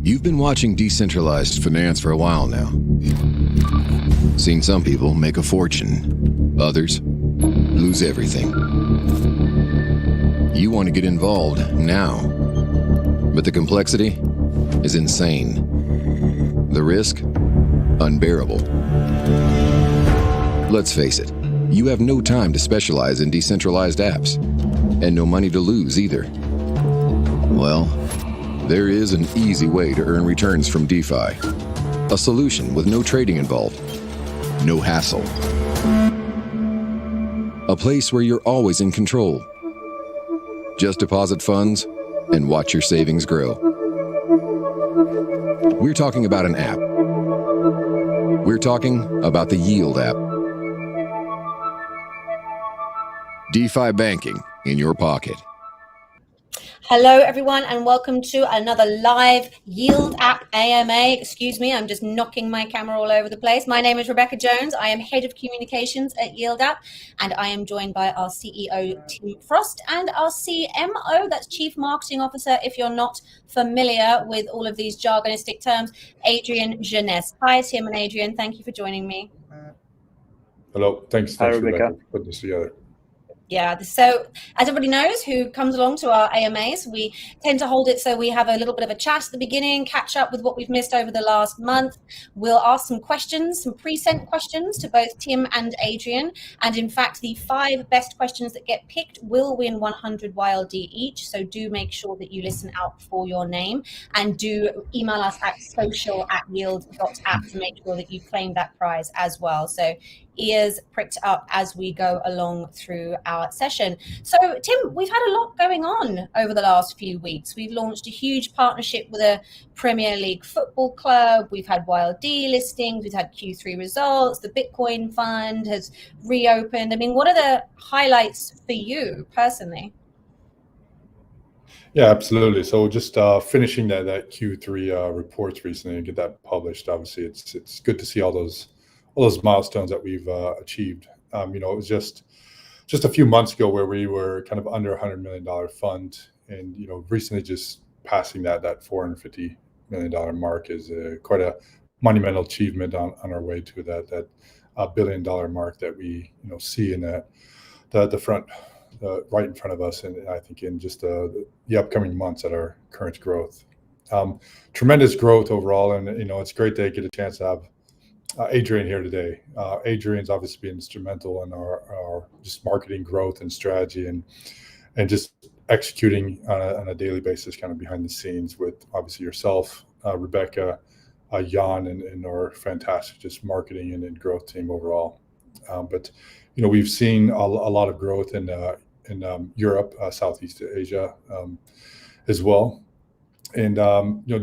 You've been watching decentralized finance for a while now. Seen some people make a fortune, others lose everything. You want to get involved now, but the complexity is insane. The risk, unbearable. Let's face it, you have no time to specialize in decentralized apps, and no money to lose either. Well, there is an easy way to earn returns from DeFi. A solution with no trading involved, no hassle. A place where you're always in control. Just deposit funds and watch your savings grow. We're talking about an app. We're talking about the Yield app. DeFi banking in your pocket. Hello, everyone, and welcome to another live Yield app AMA. Excuse me, I'm just knocking my camera all over the place. My name is Rebecca Jones. I am Head of Communications at Yield app, and I am joined by our CEO, Tim Frost, and our CMO, that's Chief Marketing Officer, if you're not familiar with all of these jargonistic terms, Adrien Geneste. Hi, Tim and Adrien. Thank you for joining me. Hello. Thanks, Rebecca, for putting this together. Yeah, so as everybody knows who comes along to our AMAs, we tend to hold it so we have a little bit of a chat at the beginning, catch up with what we've missed over the last month. We'll ask some questions, some pre-sent questions to both Tim and Adrien. And in fact, the 5 best questions that get picked will win 100 YLD each. So do make sure that you listen out for your name and do email us at social@yield.app to make sure that you claim that prize as well. So ears pricked up as we go along through our session. So Tim, we've had a lot going on over the last few weeks. We've launched a huge partnership with a Premier League football club. We've had YLD listings. We've had Q3 results. The Bitcoin Fund has reopened. I mean, what are the highlights for you personally? Yeah, absolutely. So just finishing that Q3 reports recently and get that published. Obviously, it's good to see all those milestones that we've achieved. It was just a few months ago where we were kind of under $100 million fund, and recently just passing that $450 million mark is quite a monumental achievement on our way to that $1 billion mark that we see in the front right in front of us, and I think in just the upcoming months at our current growth. Tremendous growth overall, and it's great to get a chance to have Adrien here today. Adrien's obviously been instrumental in our just marketing growth and strategy and just executing on a daily basis, kind of behind the scenes with obviously yourself, Rebecca, Jan, and our fantastic just marketing and growth team overall. But we've seen a lot of growth in Europe, Southeast Asia as well. And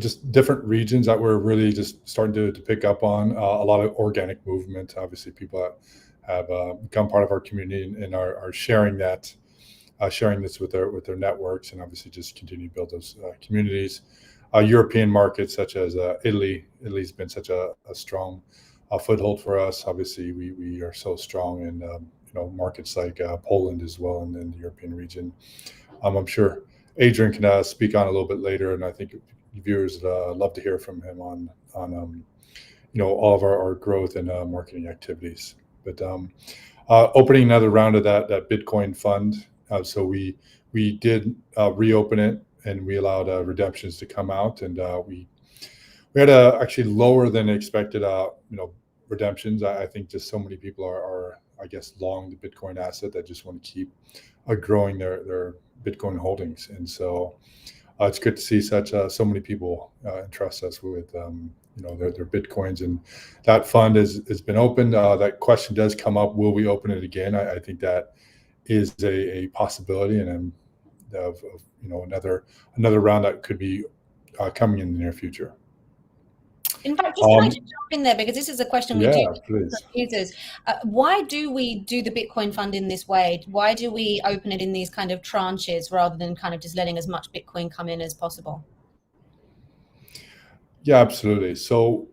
just different regions that we're really just starting to pick up on. A lot of organic movement. Obviously, people that have become part of our community and are sharing this with their networks, and obviously just continue to build those communities. European markets such as Italy. Italy's been such a strong foothold for us. Obviously, we are so strong in markets like Poland as well, and in the European region. I'm sure Adrien can speak on a little bit later, and I think viewers love to hear from him on all of our growth and marketing activities. But opening another round of that Bitcoin fund, so we did reopen it, and we allowed redemptions to come out, and we had actually lower than expected redemptions. I think just so many people are I guess long the Bitcoin asset that just want to keep growing their Bitcoin holdings, and so it's good to see so many people entrust us with their Bitcoins, and that fund has been opened. That question does come up: will we open it again? I think that is a possibility, and of another round that could be coming in the near future. In fact, just trying to jump in there, because this is a question we do please. Users. Why do we do the Bitcoin fund in this way? Why do we open it in these kind of tranches rather than kind of just letting as much Bitcoin come in as possible? Yeah, absolutely. So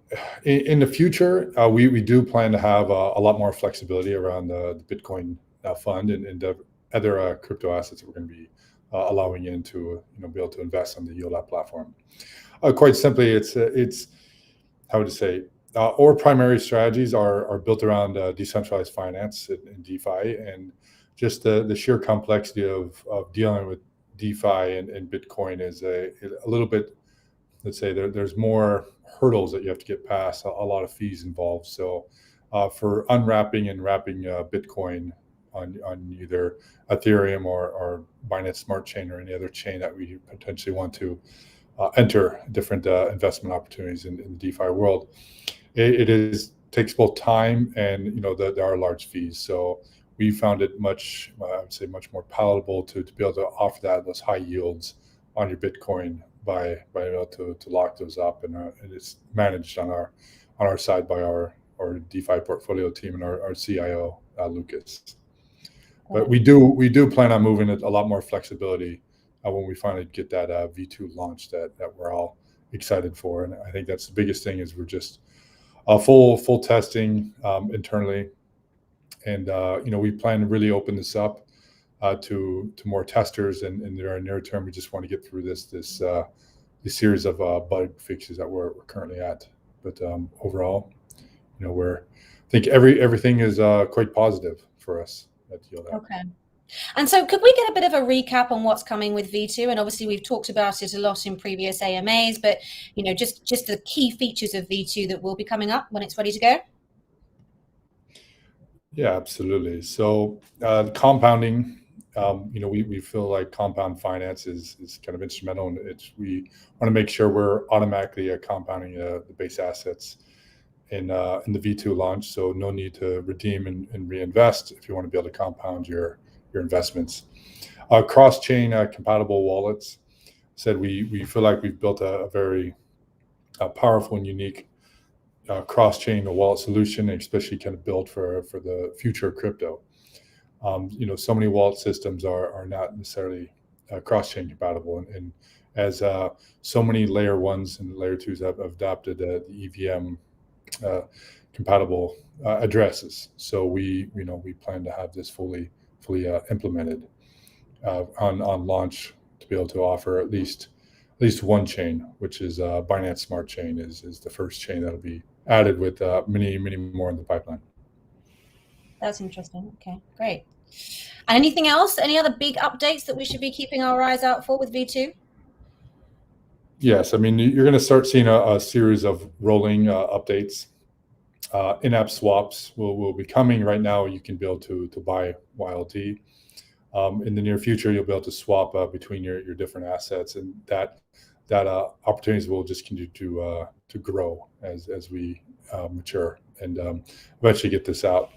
in the future, we do plan to have a lot more flexibility around the Bitcoin fund and the other crypto assets that we're going to be allowing you to be able to invest on the Yield App platform. Quite simply, it's how to say. Our primary strategies are built around decentralized finance in DeFi, and just the sheer complexity of dealing with DeFi and Bitcoin is a little bit, let's say, there's more hurdles that you have to get past, a lot of fees involved. So for unwrapping and wrapping Bitcoin on either Ethereum or Binance Smart Chain or any other chain that we potentially want to enter different investment opportunities in the DeFi world, it takes both time and there are large fees. So we found it much more palatable to be able to offer those high yields on your Bitcoin by being able to lock those up, and it's managed on our side by our DeFi portfolio team and our CIO Lucas. But we do plan on moving it a lot more flexibility when we finally get that V2 launch that we're all excited for. And I think that's the biggest thing, is we're just full testing internally, and we plan to really open this up to more testers, and in the near term we just want to get through this series of bug fixes that we're currently at. But overall, I think everything is quite positive for us at Yield App. Okay. And so could we get a bit of a recap on what's coming with V2? And obviously we've talked about it a lot in previous AMAs, but just the key features of V2 that will be coming up when it's ready to go. Yeah, absolutely. So compounding, we feel like compound finance is kind of instrumental, and we want to make sure we're automatically compounding the base assets in the V2 launch. So no need to redeem and reinvest if you want to be able to compound your investments. Cross-chain compatible wallets. Said we feel like we've built a very powerful and unique cross-chain wallet solution, especially kind of built for the future of crypto. So many wallet systems are not necessarily cross-chain compatible, and as so many layer ones and layer twos have adopted the EVM compatible addresses. So we plan to have this fully implemented on launch, to be able to offer at least one chain, which is Binance Smart Chain is the first chain that'll be added, with many more in the pipeline. That's interesting. Okay, great. And anything else? Any other big updates that we should be keeping our eyes out for with V2? Yes, I mean, you're going to start seeing a series of rolling updates. In-app swaps will be coming. Right now, you can be able to buy YLD. In the near future, you'll be able to swap between your different assets, and that opportunities will just continue to grow as we mature and eventually get this out.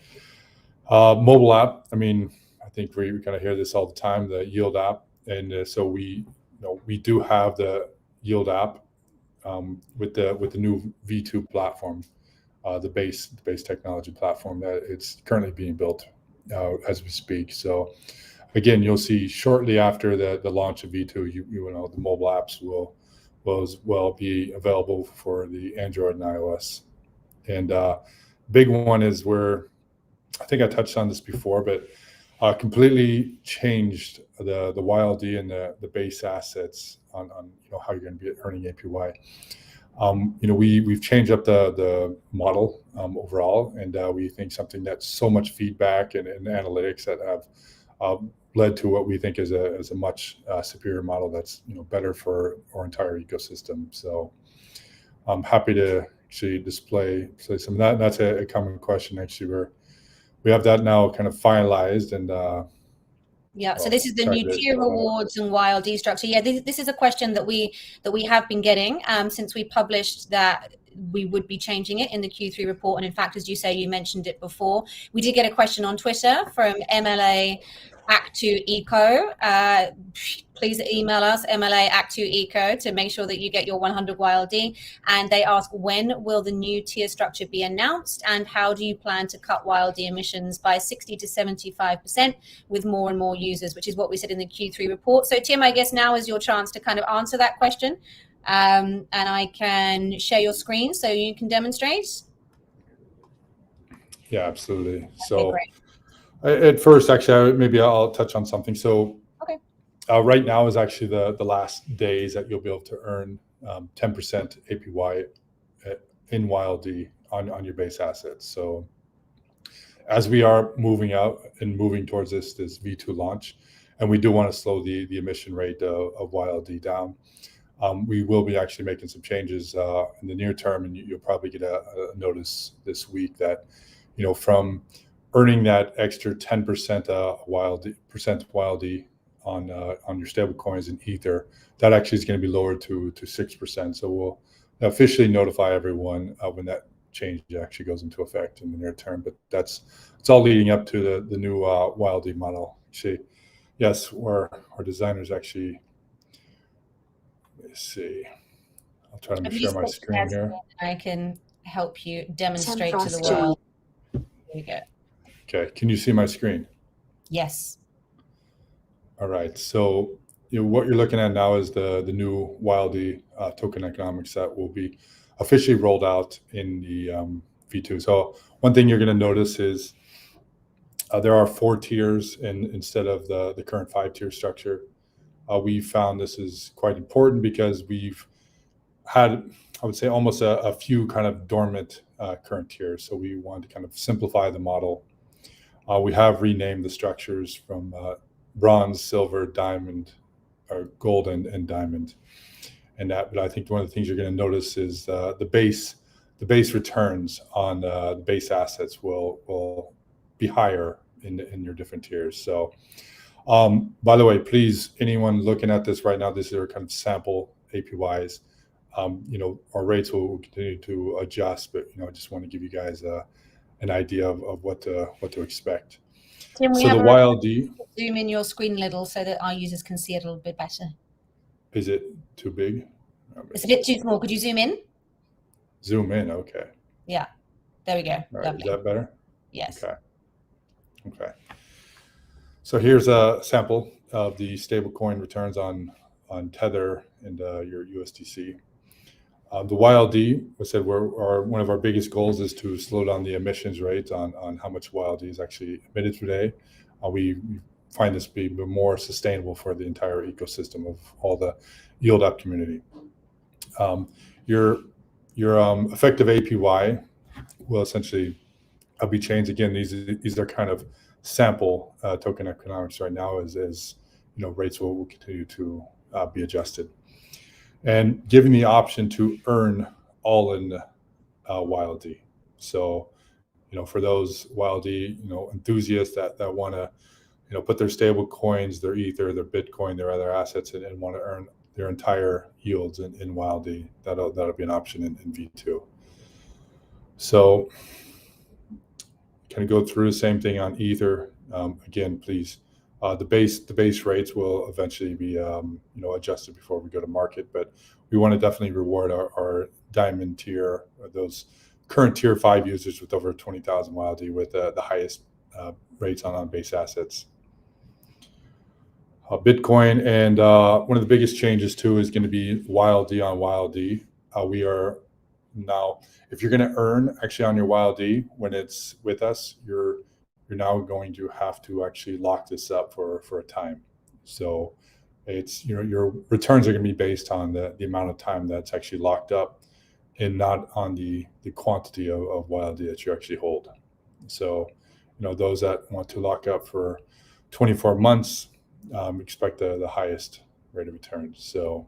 Mobile app. I mean, I think we kind of hear this all the time, the Yield app, and so we do have the Yield app with the new V2 platform, the base technology platform that it's currently being built as we speak. So again, you'll see shortly after the launch of V2, the mobile apps will be available for the Android and iOS. And big one is where, I think I touched on this before, but completely changed the YLD and the base assets on how you're going to be earning APY. We've changed up the model overall, and we think something that's so much feedback and analytics that have led to what we think is a much superior model that's better for our entire ecosystem. So I'm happy to actually display some of that. And that's a common question. Actually, we have that now kind of finalized, and so this is the new tier rewards and YLD structure. Yeah, this is a question that we have been getting since we published that we would be changing it in the Q3 report. And in fact, as you say, you mentioned it before, we did get a question on Twitter from MLA Act2 Eco. Please email us, MLA Act2 Eco, to make sure that you get your 100 YLD. And they ask, when will the new tier structure be announced, and how do you plan to cut YLD emissions by 60 to 75% with more and more users, which is what we said in the Q3 report. So Tim, I guess now is your chance to kind of answer that question. And I can share your screen so you can demonstrate. Yeah, absolutely. Okay, so great. at first, actually, maybe I'll touch on something. So okay. Right now is actually the last days that you'll be able to earn 10% APY in YLD on your base assets. So as we are moving out and moving towards this V2 launch, and we do want to slow the emission rate of YLD down, we will be actually making some changes in the near term, and you'll probably get a notice this week that, from earning that extra 10% YLD on your stable coins in Ether, that actually is going to be lowered to 6%. So we'll officially notify everyone when that change actually goes into effect in the near term. But it's all leading up to the new YLD model. Actually, yes, our designers actually. Let's see. I'll try to share my screen here. I can help you demonstrate to the world. There you go. Okay, can you see my screen? Yes. All right. So what you're looking at now is the new YLD token economics that will be officially rolled out in the V2. So one thing you're going to notice is there are 4 tiers instead of the current 5-tier structure. We found this is quite important because we've had, I would say, almost a few kind of dormant current tiers. So we wanted to kind of simplify the model. We have renamed the structures from bronze, silver, diamond, or gold and diamond. And that, but I think one of the things you're going to notice is the base returns on the base assets will be higher in your different tiers. So by the way, please, anyone looking at this right now, this is our kind of sample APYs. Our rates will continue to adjust, but I just want to give you guys an idea of what to expect. Tim, so the YLD. Zoom in your screen a little so that our users can see it a little bit better. Is it too big? It's a bit too small. Could you zoom in? Zoom in. Okay. Yeah. There we go. All right, is that better? Yes. Okay. So here's a sample of the stablecoin returns on Tether and your USDC. The YLD, we said one of our biggest goals is to slow down the emissions rate on how much YLD is actually emitted today. We find this to be more sustainable for the entire ecosystem of all the yield up community. Your effective APY will essentially be changed. Again, these are kind of sample token economics right now as rates will continue to be adjusted. And giving the option to earn all in YLD. So, for those YLD, enthusiasts that want to, put their stable coins, their Ether, their Bitcoin, their other assets, and want to earn their entire yields in YLD, that'll be an option in V2. So, kind of go through the same thing on Ether. Again, please. The base rates will eventually be adjusted before we go to market, but we want to definitely reward our diamond tier, those current tier 5 users with over 20,000 YLD with the highest rates on base assets. Bitcoin, and one of the biggest changes too is going to be YLD on YLD. We are now, if you're going to earn actually on your YLD when it's with us, you're now going to have to actually lock this up for a time. So it's your returns are going to be based on the amount of time that's actually locked up, and not on the quantity of YLD that you actually hold. So those that want to lock up for 24 months expect the highest rate of return. So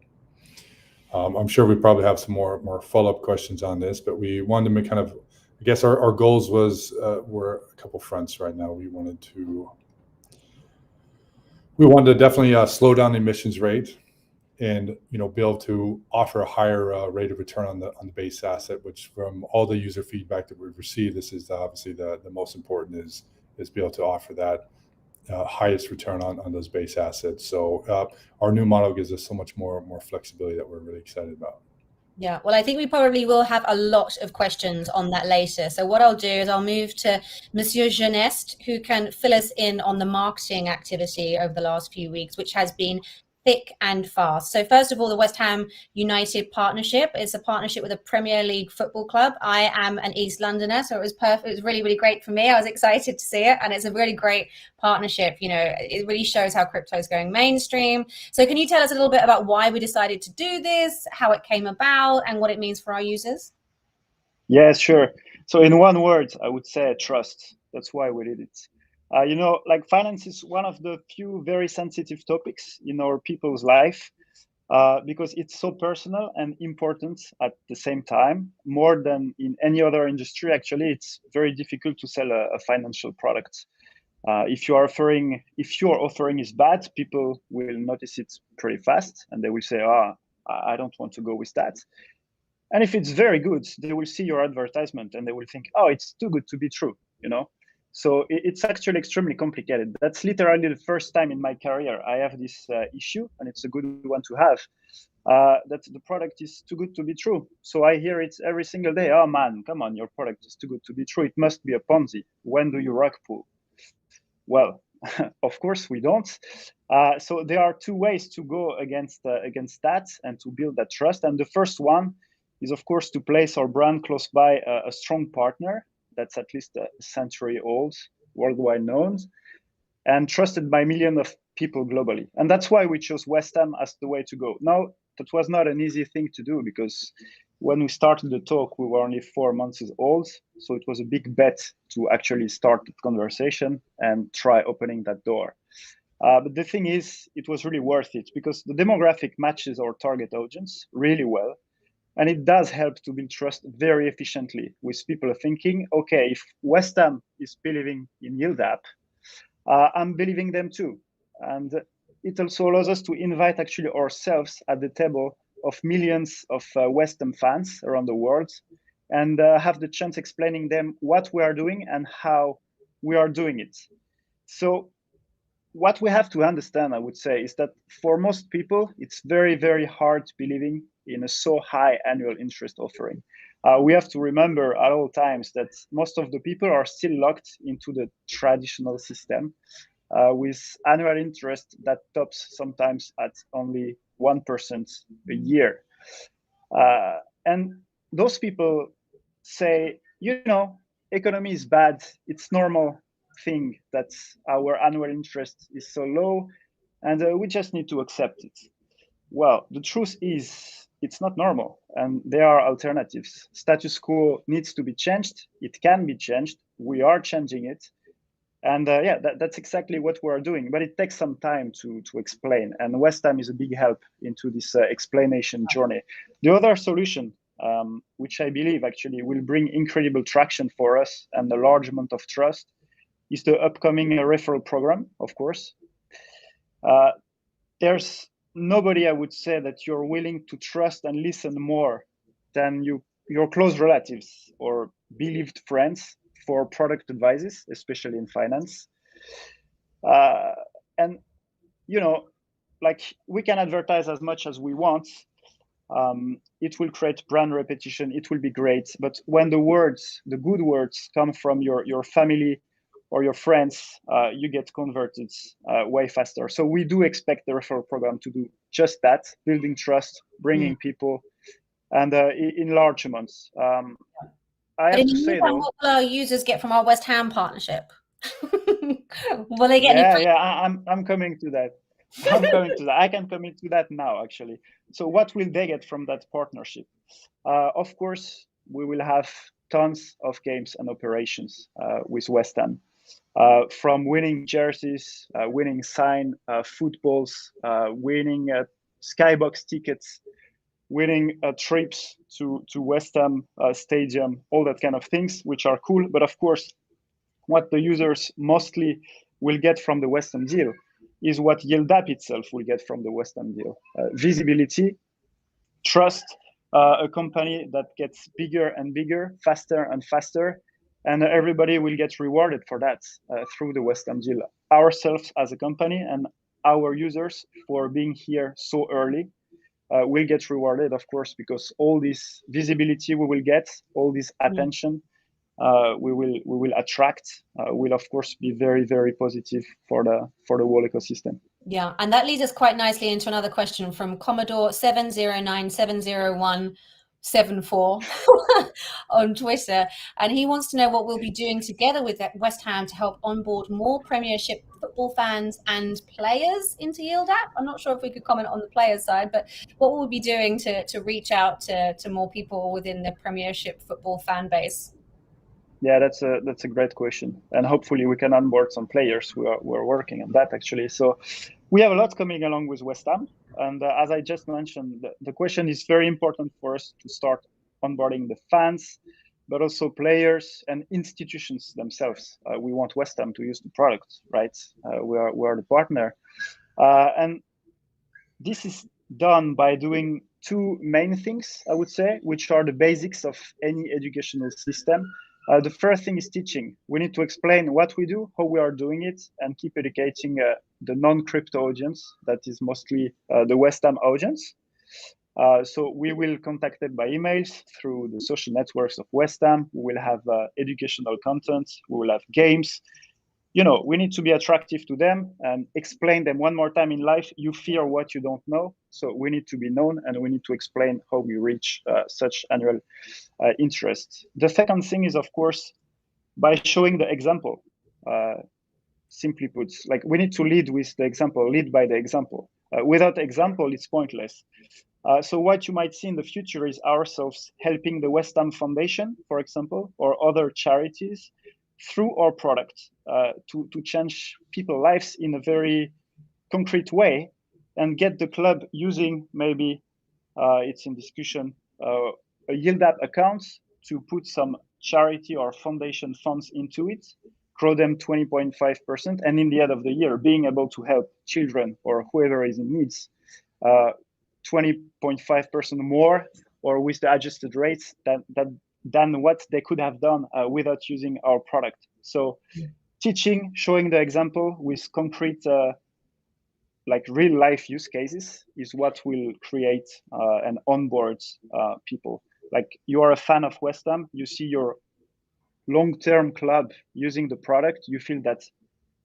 I'm sure we probably have some more follow-up questions on this, but we wanted to make kind of, I guess our goals were a couple fronts right now. We wanted to definitely slow down the emissions rate, and be able to offer a higher rate of return on the base asset. Which, from all the user feedback that we've received, this is obviously the most important is be able to offer that highest return on those base assets. So our new model gives us so much more flexibility that we're really excited about. Yeah, well, I think we probably will have a lot of questions on that later. So what I'll do is I'll move to Monsieur Geneste, who can fill us in on the marketing activity over the last few weeks, which has been thick and fast. So first of all, the West Ham United partnership is a partnership with a Premier League football club. I am an East Londoner, so it was perfect. It was really, really great for me. I was excited to see it, and it's a really great partnership. You know, it really shows how crypto is going mainstream. So can you tell us a little bit about why we decided to do this, how it came about, and what it means for our users? Yes, sure. So in one word, I would say trust. That's why we did it. You know, like finance is one of the few very sensitive topics in our people's life because it's so personal and important at the same time. More than in any other industry, actually, it's very difficult to sell a financial product. If your offering is bad, people will notice it pretty fast, and they will say, I don't want to go with that." And if it's very good, they will see your advertisement and they will think, "Oh, it's too good to be true," you know? So it's actually extremely complicated. That's literally the first time in my career I have this issue, and it's a good one to have, that the product is too good to be true. So I hear it every single day. "Oh man, come on, your product is too good to be true. It must be a Ponzi. When do you rug pull?" Well, of course we don't. So there are two ways to go against that and to build that trust. And the first one is, of course, to place our brand close by a strong partner that's at least a century old, worldwide known, and trusted by millions of people globally. And that's why we chose West Ham as the way to go. Now, that was not an easy thing to do because when we started the talk, we were only 4 months old. So it was a big bet to actually start the conversation and try opening that door. But the thing is, it was really worth it because the demographic matches our target audience really well. And it does help to build trust very efficiently with people thinking, okay, if West Ham is believing in Yield App, I'm believing them too. And it also allows us to invite actually ourselves at the table of millions of West Ham fans around the world and have the chance explaining them what we are doing and how we are doing it. So what we have to understand, I would say, is that for most people, it's very, very hard believing in a so high annual interest offering. We have to remember at all times that most of the people are still locked into the traditional system with annual interest that tops sometimes at only 1% a year. And those people say, you know, economy is bad, it's normal thing that our annual interest is so low and we just need to accept it. Well, the truth is it's not normal and there are alternatives. Status quo needs to be changed. It can be changed. We are changing it. And that's exactly what we are doing, but it takes some time to explain. And West Ham is a big help into this explanation journey. The other solution, which I believe actually will bring incredible traction for us and a large amount of trust, is the upcoming referral program, of course. There's nobody, I would say, that you're willing to trust and listen more than your close relatives or believed friends for product advices, especially in finance. And, you know, like we can advertise as much as we want. It will create brand repetition. It will be great. But when the good words come from your family or your friends, you get converted way faster. So we do expect the referral program to do just that, building trust, bringing people, and in large amounts. I have to say though, what will our users get from our West Ham partnership? Will they get any? I'm coming to that. I can commit to that now, actually. So what will they get from that partnership? Of course, we will have tons of games and operations with West Ham. From winning jerseys, winning footballs, winning skybox tickets, winning trips to West Ham Stadium, all that kind of things, which are cool. But of course, what the users mostly will get from the West Ham deal is what Yield App itself will get from the West Ham deal. Visibility, trust, a company that gets bigger and bigger, faster and faster, and everybody will get rewarded for that through the West Ham deal. Ourselves as a company and our users for being here so early will get rewarded, of course, because all this visibility we will get, all this attention we will attract will of course be very, very positive for the whole ecosystem. Yeah, and that leads us quite nicely into another question from Commodore 709701774 on Twitter, and he wants to know what we'll be doing together with West Ham to help onboard more Premiership football fans and players into Yield App. I'm not sure if we could comment on the players side, but what will we be doing to reach out to more people within the Premiership football fan base? Yeah, that's a great question, and hopefully we can onboard some players. We're working on that actually. So we have a lot coming along with West Ham, and as I just mentioned, the question is very important for us to start onboarding the fans, but also players and institutions themselves. We want West Ham to use the product, right? We are the partner, and this is done by doing two main things, I would say, which are the basics of any educational system. The first thing is teaching. We need to explain what we do, how we are doing it, and keep educating the non-crypto audience, that is mostly the West Ham audience. So we will contact them by emails through the social networks of West Ham. We will have educational content. We will have games. You know, we need to be attractive to them and explain them one more time in life. You fear what you don't know. So we need to be known, and we need to explain how we reach such annual interest. The second thing is, of course, by showing the example. Simply put, like, we need to lead with the example, lead by the example. Without example, it's pointless. So what you might see in the future is ourselves helping the West Ham Foundation, for example, or other charities through our product to change people's lives in a very concrete way, and get the club using, maybe it's in discussion, a Yield App account to put some charity or foundation funds into it, grow them 20.5%, and in the end of the year, being able to help children or whoever is in needs 20.5% more, or with the adjusted rates than what they could have done without using our product. So teaching, showing the example with concrete, like real life use cases is what will create and onboard people. Like, you are a fan of West Ham, you see your long-term club using the product, you feel that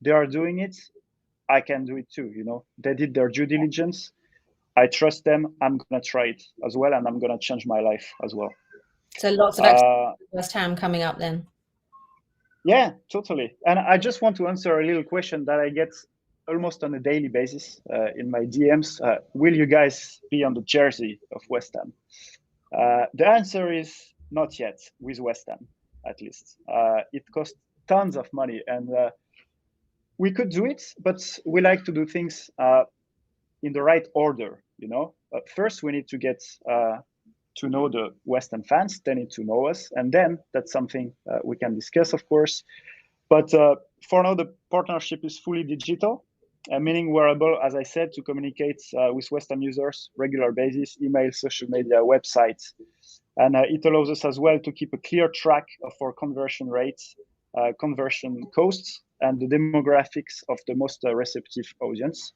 they are doing it, I can do it too. You know, they did their due diligence, I trust them, I'm gonna try it as well, and I'm gonna change my life as well. So lots of West Ham coming up then. Yeah, totally. And I just want to answer a little question that I get almost on a daily basis in my DMs. Will you guys be on the jersey of West Ham? The answer is not yet, with West Ham, at least. It costs tons of money, and we could do it, but we like to do things in the right order, you know? First, we need to get to know the West Ham fans. They need to know us, and then that's something we can discuss, of course. But for now, the partnership is fully digital, meaning we're able, as I said, to communicate with West Ham users regular basis, email, social media, websites, and it allows us as well to keep a clear track of our conversion rates, conversion costs, and the demographics of the most receptive audience.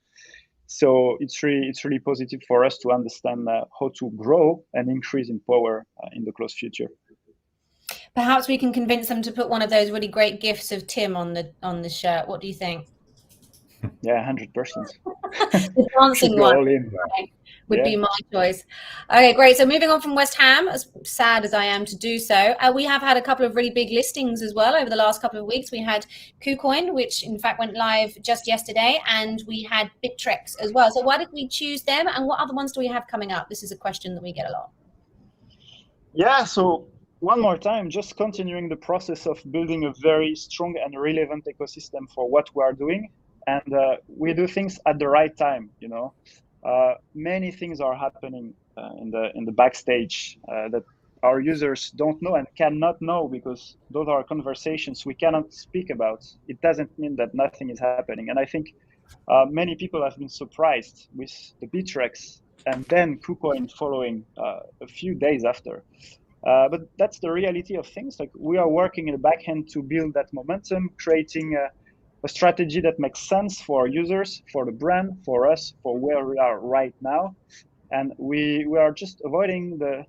So it's really positive for us to understand how to grow and increase in power in the close future. Perhaps we can convince them to put one of those really great gifs of Tim on the shirt. What do you think? Yeah, 100%. The dancing one would be my choice. Okay, great. So moving on from West Ham, as sad as I am to do so, we have had a couple of really big listings as well over the last couple of weeks. We had KuCoin, which in fact went live just yesterday, and we had Bittrex as well. So why did we choose them, and what other ones do we have coming up? This is a question that we get a lot. Yeah, so one more time, just continuing the process of building a very strong and relevant ecosystem for what we are doing. And we do things at the right time, you know. Many things are happening in the backstage that our users don't know and cannot know, because those are conversations we cannot speak about. It doesn't mean that nothing is happening. And I think many people have been surprised with the Bittrex and then KuCoin following a few days after. But that's the reality of things. Like, we are working in the back end to build that momentum, creating a strategy that makes sense for our users, for the brand, for us, for where we are right now. And we are just avoiding the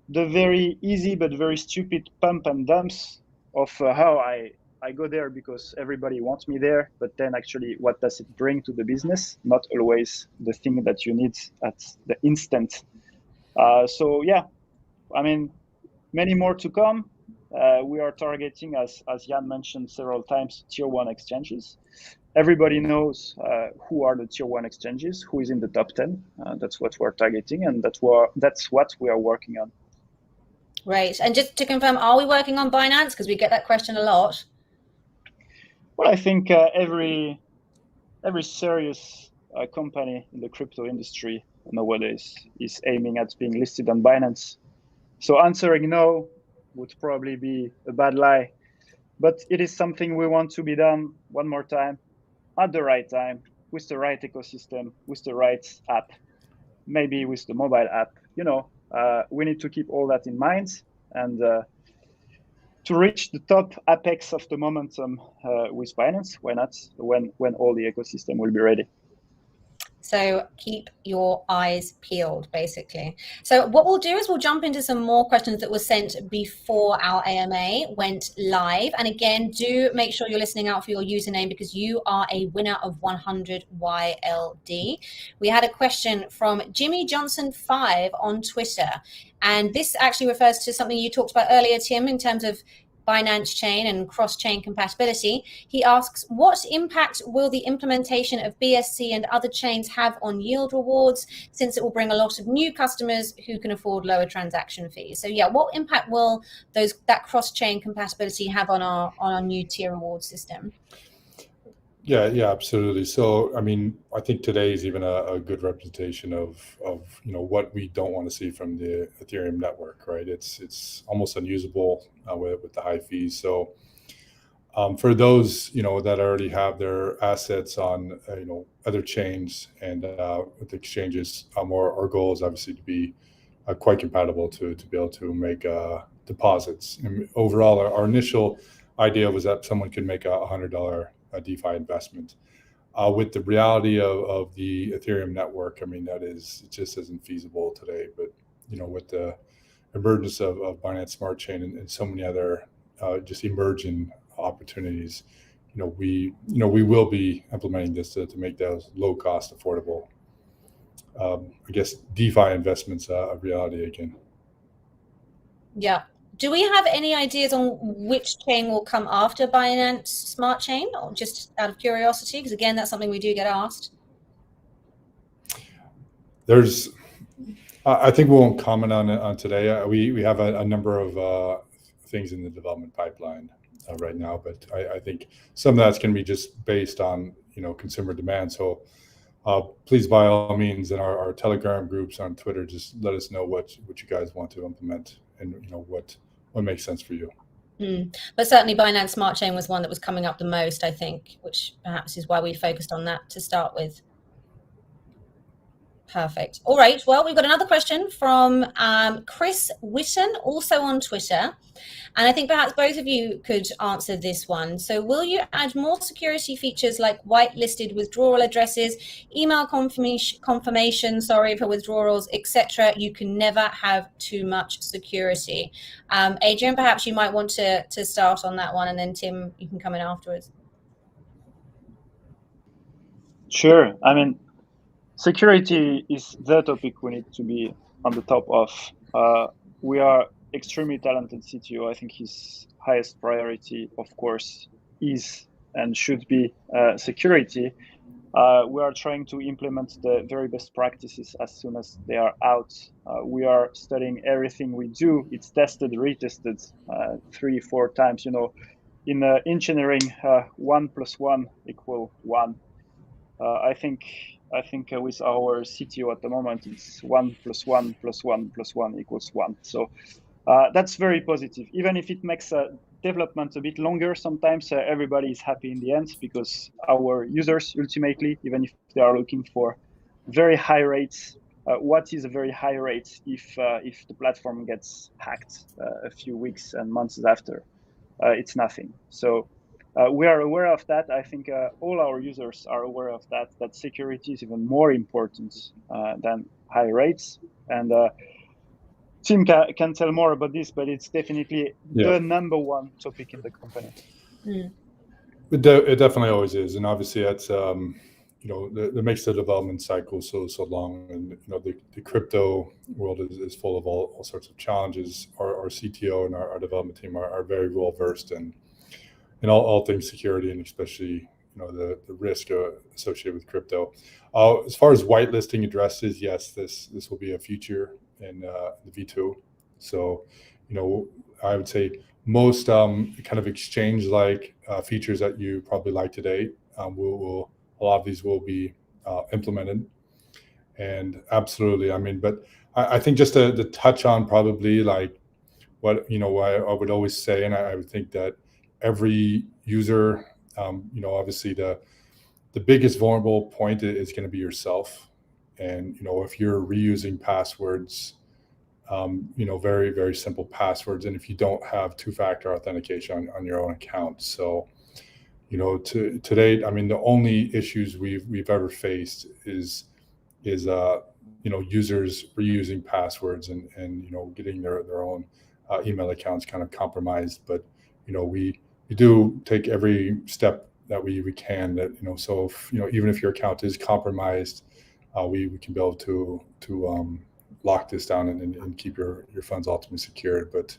very easy but very stupid pump and dumps of how I I go there because everybody wants me there, but then actually what does it bring to the business? Not always the thing that you need at the instant. So yeah, I mean, many more to come. We are targeting, as Jan mentioned several times, tier 1 exchanges. Everybody knows who are the tier 1 exchanges, who is in the top 10. That's what we're targeting, and that's what we are working on. Right. And just to confirm, are we working on Binance? Because we get that question a lot. Well, I think every serious company in the crypto industry nowadays is aiming at being listed on Binance. So answering no would probably be a bad lie, but it is something we want to be done one more time, at the right time, with the right ecosystem, with the right app, maybe with the mobile app. We need to keep all that in mind, and to reach the top apex of the momentum with Binance, why not, when all the ecosystem will be ready. So keep your eyes peeled, basically. So what we'll do is we'll jump into some more questions that were sent before our AMA went live. And again, do make sure you're listening out for your username, because you are a winner of 100 YLD. We had a question from Jimmy Johnson 5 on Twitter. And this actually refers to something you talked about earlier, Tim, in terms of Binance chain and cross-chain compatibility. He asks, what impact will the implementation of BSC and other chains have on yield rewards, since it will bring a lot of new customers who can afford lower transaction fees? So yeah, what impact will that cross-chain compatibility have on our new tier reward system? Yeah, absolutely. So, I mean, I think today is even a good representation of what we don't want to see from the Ethereum network, right? It's almost unusable with the high fees. So, for those that already have their assets on other chains and with exchanges, our goal is obviously to be quite compatible to be able to make deposits. And overall, our initial idea was that someone could make $100 DeFi investment. With the reality of the Ethereum network, I mean, it just isn't feasible today. But with the emergence of Binance Smart Chain and so many other just emerging opportunities, we will be implementing this to make those low cost, affordable, I guess, DeFi investments a reality again. Yeah. Do we have any ideas on which chain will come after Binance Smart Chain, or just out of curiosity? Because again, that's something we do get asked. I think we won't comment on today. We have a number of things in the development pipeline right now, but I think some of that's going to be just based on consumer demand. So please, by all means, in our Telegram groups on Twitter, just let us know what you guys want to implement and what makes sense for you. But certainly Binance Smart Chain was one that was coming up the most, I think, which perhaps is why we focused on that to start with. Perfect. All right. Well, we've got another question from Chris Witten, also on Twitter. And I think perhaps both of you could answer this one. So will you add more security features like whitelisted withdrawal addresses, email confirmation, for withdrawals, etc.? You can never have too much security. Adrien, perhaps you might want to start on that one, and then Tim, you can come in afterwards. Sure. I mean, security is the topic we need to be on the top of. We are extremely talented CTO. I think his highest priority, of course, is and should be security. We are trying to implement the very best practices as soon as they are out. We are studying everything we do. It's tested, retested 3-4 times. In engineering, 1 + 1 = 1. I think with our CTO at the moment, it's 1 + 1 + 1 + 1 = 1. So that's very positive. Even if it makes development a bit longer, sometimes everybody is happy in the end, because our users ultimately, even if they are looking for very high rates, what is a very high rate if the platform gets hacked a few weeks and months after? It's nothing. So we are aware of that. I think all our users are aware of that security is even more important than high rates. And Tim can tell more about this, but it's definitely the number one topic in the company. It definitely always is, and obviously that's that makes the development cycle so long. And the crypto world is full of all sorts of challenges. Our CTO and our development team are very well versed in all things security, and especially the risk associated with crypto. As far as whitelisting addresses, yes, this will be a feature in the V2. So I would say most kind of exchange-like features that you probably like today will a lot of these will be implemented. And absolutely, I mean, but I think just to touch on probably like what I would always say, and I would think that every user, obviously the biggest vulnerable point is going to be yourself. And if you're reusing passwords, very, very simple passwords, and if you don't have two-factor authentication on your own account. So to date, I mean, the only issues we've ever faced is users reusing passwords and getting their own email accounts kind of compromised. But we do take every step that we can, that so if, even if your account is compromised, we can be able to lock this down and keep your funds ultimately secured. But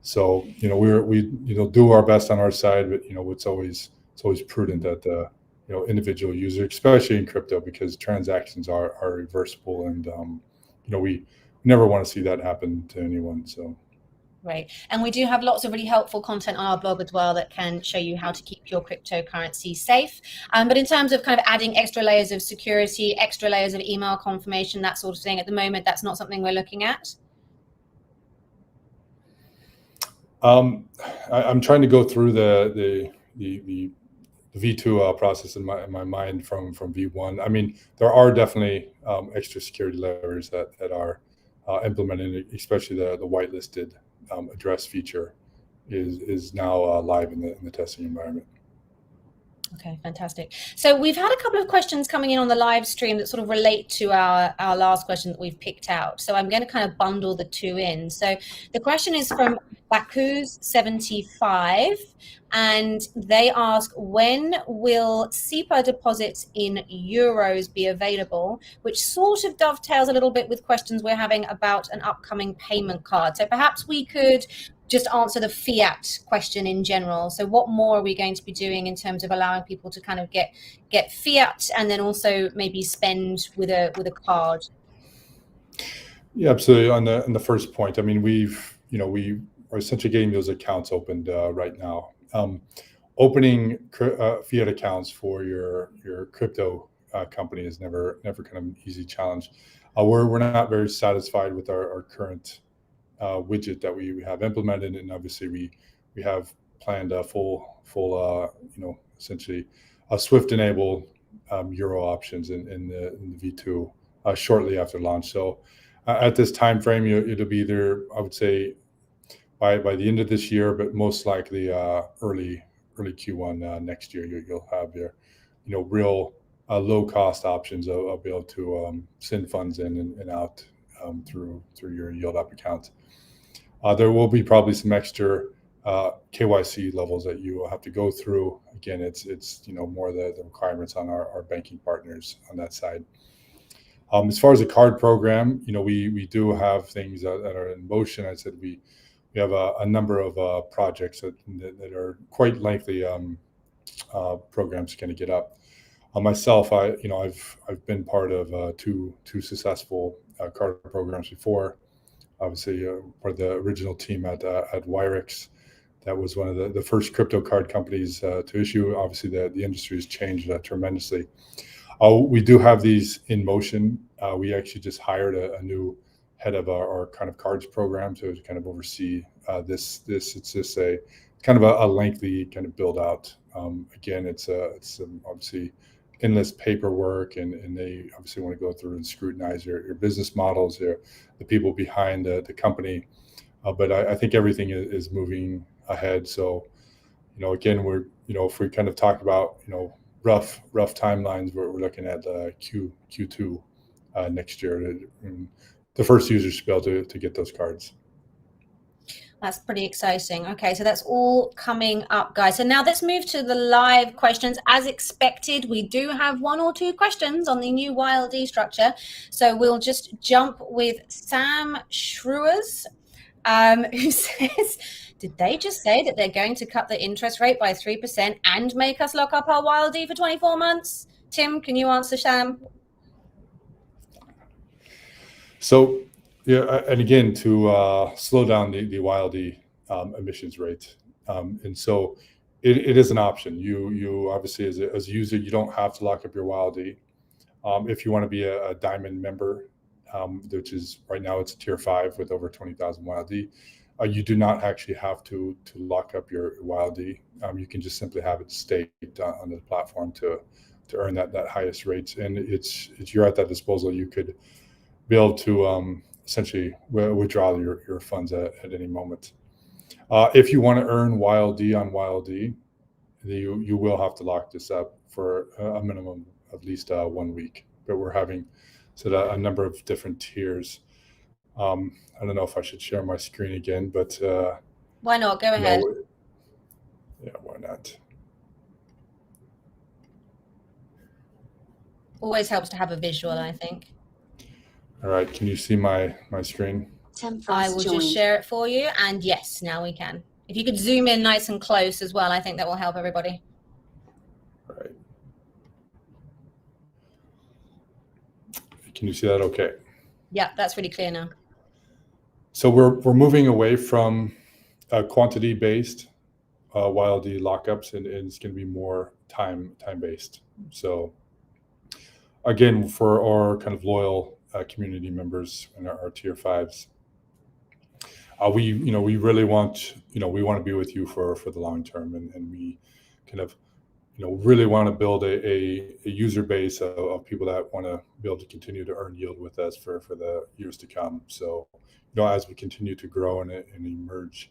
so we do our best on our side, but it's always prudent that the individual user, especially in crypto, because transactions are reversible, and we never want to see that happen to anyone. So Right. And we do have lots of really helpful content on our blog as well that can show you how to keep your cryptocurrency safe. But in terms of kind of adding extra layers of security, extra layers of email confirmation, that sort of thing, at the moment, that's not something we're looking at. I'm trying to go through the V2 process in my mind from V1. I mean, there are definitely extra security layers that are implemented, especially the whitelisted address feature is now live in the testing environment. Okay, fantastic. So we've had a couple of questions coming in on the live stream that sort of relate to our last question that we've picked out. So I'm going to kind of bundle the two in. So the question is from Baku's75, and they ask, when will SEPA deposits in euros be available? Which sort of dovetails a little bit with questions we're having about an upcoming payment card. So perhaps we could just answer the fiat question in general. So what more are we going to be doing in terms of allowing people to kind of get fiat and then also maybe spend with a card? Yeah, absolutely. On the first point, I mean, we are essentially getting those accounts opened right now. Opening fiat accounts for your crypto company is never kind of an easy challenge. We're not very satisfied with our current widget that we have implemented, and obviously we have planned a full essentially a Swift enabled euro options in the V2 shortly after launch. So at this time frame, it'll be either, I would say, by the end of this year, but most likely early Q1 next year, you'll have your real low cost options of be able to send funds in and out through your Yield Up account. There will be probably some extra KYC levels that you will have to go through. Again, it's more the requirements on our banking partners on that side. As far as the card program, we do have things that are in motion. I said we have a number of projects that are quite lengthy programs going to get up. Myself, I've been part of two successful card programs before. Obviously, part of the original team at Wyrix. That was one of the first crypto card companies to issue. Obviously, the industry has changed tremendously. We do have these in motion. We actually just hired a new head of our kind of cards program to kind of oversee this. It's just a kind of a lengthy kind of build out. Again, it's obviously endless paperwork, and they obviously want to go through and scrutinize your business models, the people behind the company. But I think everything is moving ahead. So, again, we're, if we kind of talk about, rough timelines, we're looking at Q2 next year. The first users to be able to get those cards. That's pretty exciting. Okay, so that's all coming up, guys. So now let's move to the live questions. As expected, we do have 1 or 2 questions on the new YLD structure. So we'll just jump with Sam Schruers, who says, did they just say that they're going to cut the interest rate by 3% and make us lock up our YLD for 24 months? Tim, can you answer Sam? So, yeah, and again, to slow down the YLD emissions rate. And so it is an option. You obviously, as a user, you don't have to lock up your YLD. If you want to be a diamond member, which is right now it's a tier 5 with over 20,000 YLD, you do not actually have to lock up your YLD. You can just simply have it staked on the platform to earn that highest rate. And it's you're at that disposal. You could be able to essentially withdraw your funds at any moment. If you want to earn YLD on YLD, you will have to lock this up for a minimum of at least 1 week. But we're having a number of different tiers. I don't know if I should share my screen again, but why not? Go ahead. Yeah, why not? Always helps to have a visual, I think. All right, can you see my screen? I will just share it for you, and yes, now we can. If you could zoom in nice and close as well, I think that will help everybody. All right. Can you see that okay? Yeah, that's really clear now. So we're moving away from quantity-based YLD lockups, and it's going to be more time-based. So again, for our kind of loyal community members and our tier 5s, we really want we want to be with you for the long term, and we kind of really want to build a user base of people that want to be able to continue to earn yield with us for the years to come. So as we continue to grow and emerge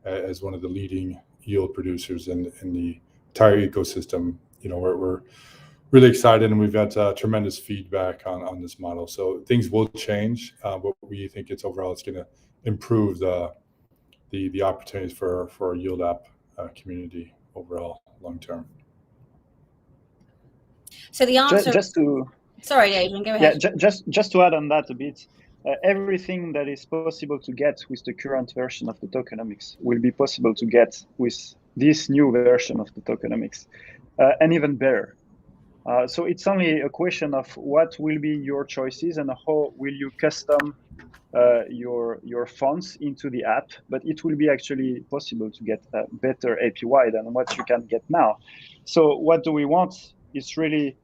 as one of the leading yield producers in the entire ecosystem, we're really excited, and we've got tremendous feedback on this model. So things will change, but we think it's going to improve the opportunities for our yield app community overall long term. So the answer. Sorry, Adrien, go ahead. Yeah, just to add on that a bit, everything that is possible to get with the current version of the tokenomics will be possible to get with this new version of the tokenomics, and even better. So it's only a question of what will be your choices and how will you custom your funds into the app, but it will be actually possible to get a better APY than what you can get now. So what do we want is really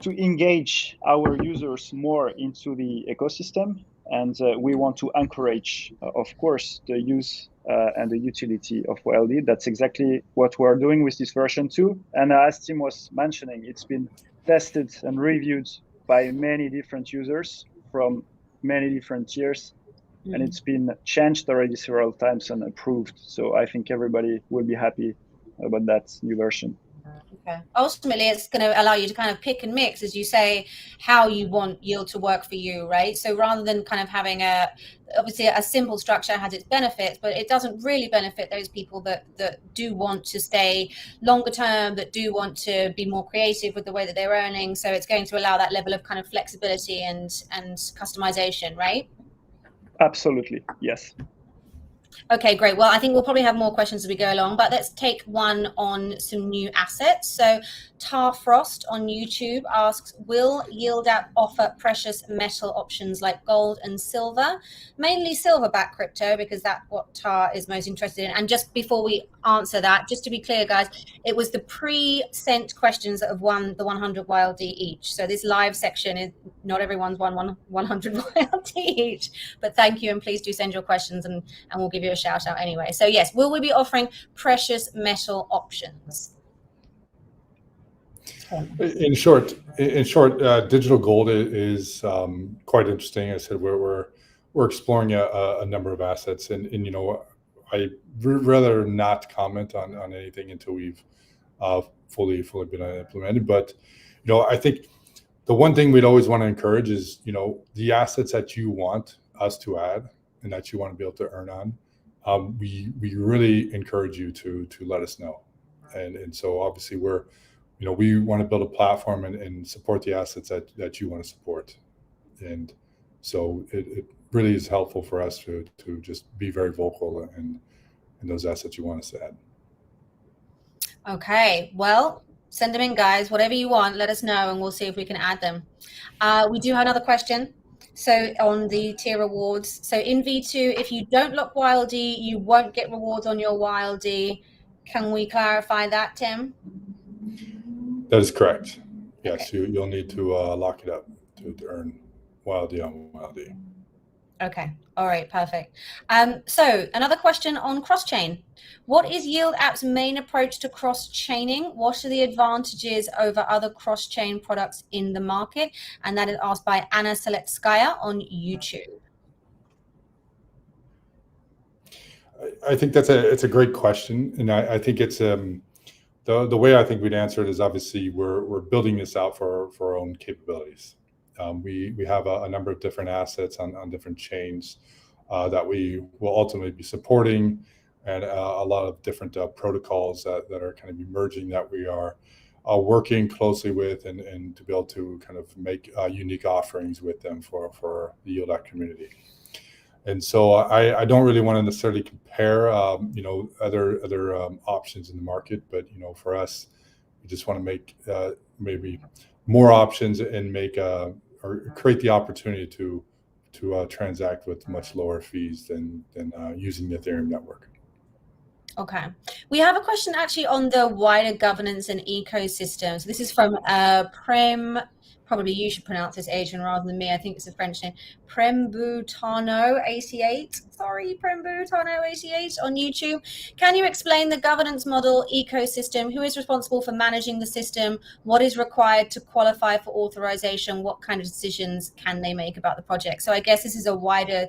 to engage our users more into the ecosystem, and we want to encourage, of course, the use and the utility of YLD. That's exactly what we're doing with this version 2. And as Tim was mentioning, it's been tested and reviewed by many different users from many different tiers, and it's been changed already several times and approved. So I think everybody will be happy about that new version. Okay. Ultimately, it's going to allow you to kind of pick and mix, as you say, how you want yield to work for you, right? So rather than kind of having obviously a simple structure has its benefits, but it doesn't really benefit those people that do want to stay longer term, that do want to be more creative with the way that they're earning. So it's going to allow that level of kind of flexibility and customization, right? Absolutely, yes. Okay, great. Well, I think we'll probably have more questions as we go along, but let's take one on some new assets. So Tar Frost on YouTube asks, will Yield App offer precious metal options like gold and silver? Mainly silver-backed crypto, because that's what Tar is most interested in. And just before we answer that, just to be clear, guys, it was the pre-sent questions that have won the 100 YLD each. So this live section is not everyone's won 100 YLD each, but thank you, and please do send your questions, and we'll give you a shout out anyway. So yes, will we be offering precious metal options? In short, digital gold is quite interesting. I said we're exploring a number of assets, and I rather not comment on anything until we've fully been implemented. But I think the one thing we'd always want to encourage is the assets that you want us to add and that you want to be able to earn on. we really encourage you to let us know. And so obviously we want to build a platform and support the assets that you want to support. And so it really is helpful for us to just be very vocal in those assets you want us to add. Okay, well, send them in, guys. Whatever you want, let us know, and we'll see if we can add them. We do have another question. So on the tier rewards, so in V2, if you don't lock YLD, you won't get rewards on your YLD. Can we clarify that, Tim? That is correct. Yes, Okay. you'll need to lock it up to earn YLD on YLD. Okay. All right. Perfect. So another question on cross-chain. What is Yield App's main approach to cross-chaining? What are the advantages over other cross-chain products in the market? And that is asked by Anna Seletskaya on YouTube. I think it's a great question, and I think it's the way I think we'd answer it is obviously we're building this out for our own capabilities. We have a number of different assets on different chains that we will ultimately be supporting, and a lot of different protocols that are kind of emerging that we are working closely with and to be able to kind of make unique offerings with them for the Yield App community. And so I don't really want to necessarily compare other options in the market, but for us, we just want to make maybe more options and make or create the opportunity to transact with much lower fees than using the Ethereum network. Okay. We have a question actually on the wider governance and ecosystem. So this is from Prem, probably you should pronounce this, Adrien, rather than me. I think it's a French name. Prembutano88. Sorry, Prembutano88 on YouTube. Can you explain the governance model ecosystem? Who is responsible for managing the system? What is required to qualify for authorization? What kind of decisions can they make about the project? So I guess this is a wider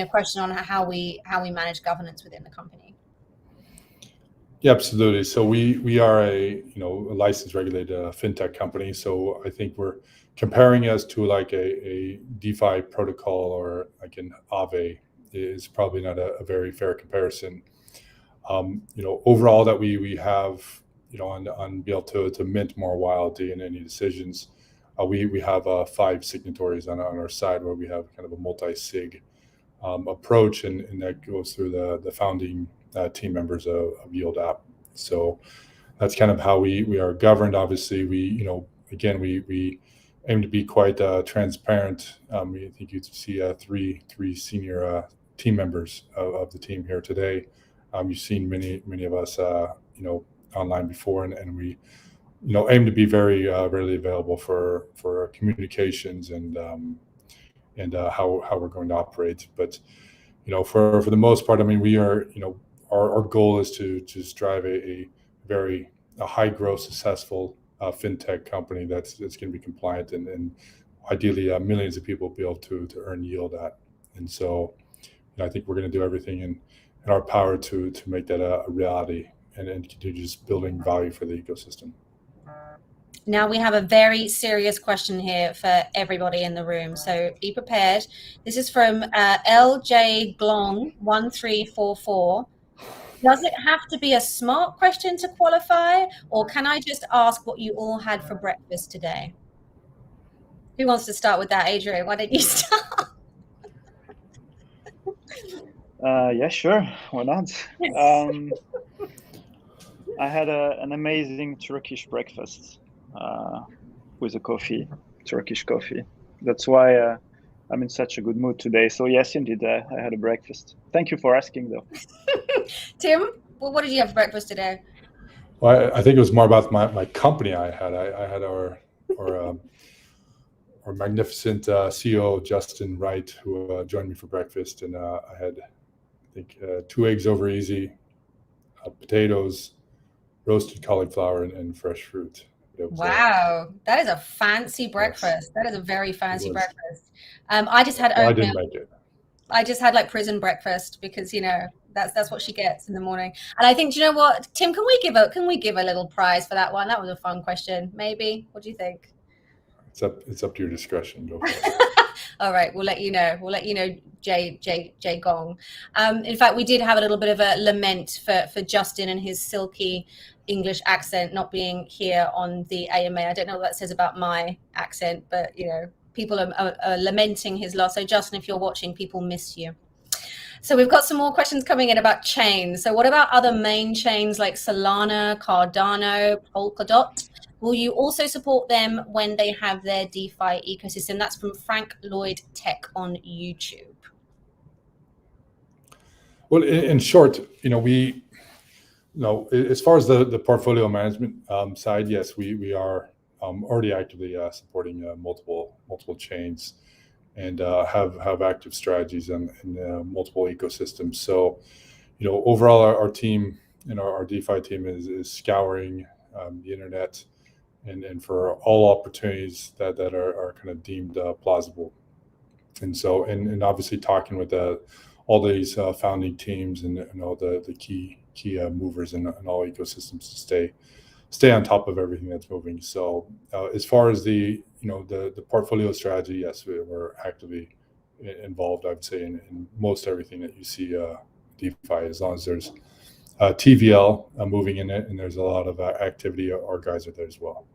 question on how we manage governance within the company. Yeah, absolutely. So we are a licensed regulated fintech company. So I think we're comparing us to like a DeFi protocol or like an Aave is probably not a very fair comparison. Overall that we have on be able to mint more YLD in any decisions. We have 5 signatories on our side where we have kind of a multi-sig approach, and that goes through the founding team members of Yield App. So that's kind of how we are governed. Obviously, we aim to be quite transparent. I think you see 3 senior team members of the team here today. You've seen many of us online before, and we aim to be very readily available for communications and how we're going to operate. But for the most part, I mean, we are our goal is to just drive a high growth, successful fintech company that's going to be compliant and ideally millions of people be able to earn yield at. And so I think we're going to do everything in our power to make that a reality and continue just building value for the ecosystem. Now we have a very serious question here for everybody in the room, so be prepared. This is from LJ Glong 1344. Does it have to be a smart question to qualify, or can I just ask what you all had for breakfast today? Who wants to start with that, Adrien? Why don't you start? Yeah, sure. Why not? I had an amazing Turkish breakfast with a coffee, Turkish coffee. That's why I'm in such a good mood today. So yes, indeed, I had a breakfast. Thank you for asking, though. Tim, what did you have for breakfast today? Well, I think it was more about my company. I had our magnificent CEO Justin Wright, who joined me for breakfast, and I had, I think, 2 eggs over easy, potatoes, roasted cauliflower, and fresh fruit. Wow, that is a fancy breakfast. Yes. That is a very fancy breakfast. I just had oatmeal. I didn't make it. I just had like prison breakfast because that's what she gets in the morning. And I think, you know what, Tim, can we give a little prize for that one? That was a fun question. Maybe. What do you think? It's up to your discretion. Go for it. All right, we'll let you know. We'll let you know, Jay Gong. In fact, we did have a little bit of a lament for Justin and his silky English accent not being here on the AMA. I don't know what that says about my accent, but people are lamenting his loss. So Justin, if you're watching, people miss you. So we've got some more questions coming in about chains. So what about other main chains like Solana, Cardano, Polkadot? Will you also support them when they have their DeFi ecosystem? That's from Frank Lloyd Tech on YouTube. Well, in short, as far as the portfolio management side, yes, we are already actively supporting multiple chains and have active strategies in multiple ecosystems. So, overall, our team and our DeFi team is scouring the internet and for all opportunities that are kind of deemed plausible. And so, and obviously talking with all these founding teams and all the key movers in all ecosystems to stay on top of everything that's moving. So as far as the portfolio strategy, yes, we're actively involved, I would say, in most everything that you see DeFi, as long as there's TVL moving in it and there's a lot of activity, our guys are there as well.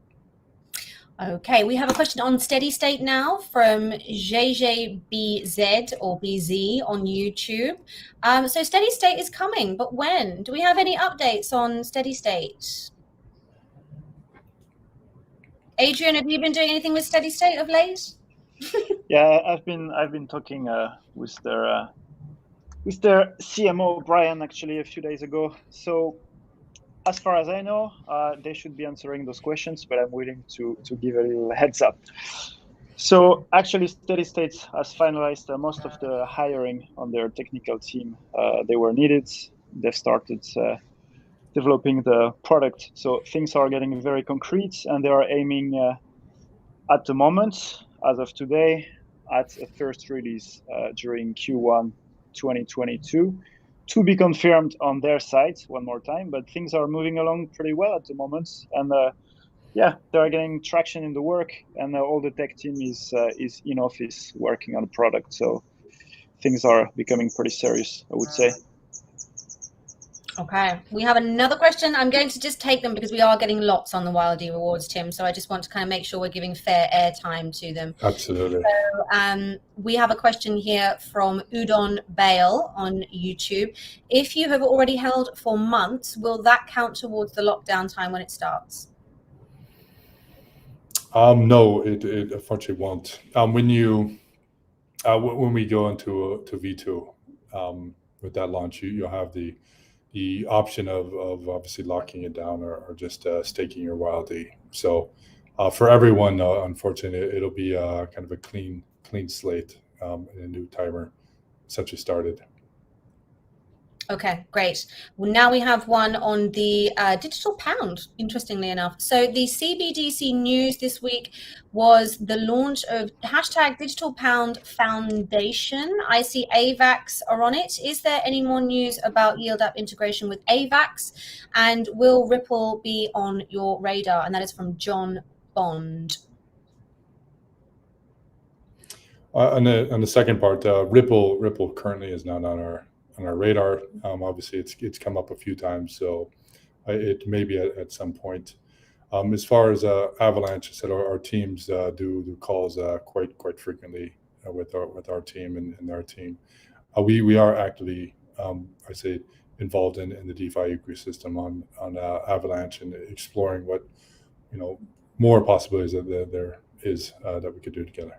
Okay, we have a question on steady state now from JJBZ or BZ on YouTube. So steady state is coming, but when? Do we have any updates on steady state? Adrien, have you been doing anything with steady state of late? Yeah, I've been talking with their CMO Brian actually a few days ago. So as far as I know, they should be answering those questions, but I'm willing to give a little heads up. So actually, Steady State has finalized most of the hiring on their technical team. They were needed. They've started developing the product. So things are getting very concrete, and they are aiming at the moment, as of today, at a first release during Q1 2022. To be confirmed on their side one more time, but things are moving along pretty well at the moment, and they're getting traction in the work, and all the tech team is in office working on the product. So things are becoming pretty serious, I would say. Okay, we have another question. I'm going to just take them because we are getting lots on the Wildy rewards, Tim. So I just want to kind of make sure we're giving fair airtime to them. Absolutely. So we have a question here from Udon Bale on YouTube. If you have already held for months, will that count towards the lockdown time when it starts? No, it unfortunately won't. When we go into V2 with that launch, you'll have the option of obviously locking it down or just staking your Wildy. So for everyone, unfortunately, it'll be kind of a clean slate and a new timer essentially started. Okay, great. Well, now we have one on the digital pound, interestingly enough. So the CBDC news this week was the launch of #Digital Pound Foundation. I see AVAX are on it. Is there any more news about Yield App integration with AVAX? And will Ripple be on your radar? And that is from John Bond. On the second part, Ripple currently is not on our radar. Obviously, it's come up a few times, so it may be at some point. As far as Avalanche, I said our teams do calls quite frequently with our team and their team. We are actively, I say, involved in the DeFi ecosystem on Avalanche and exploring what more possibilities that there is that we could do together.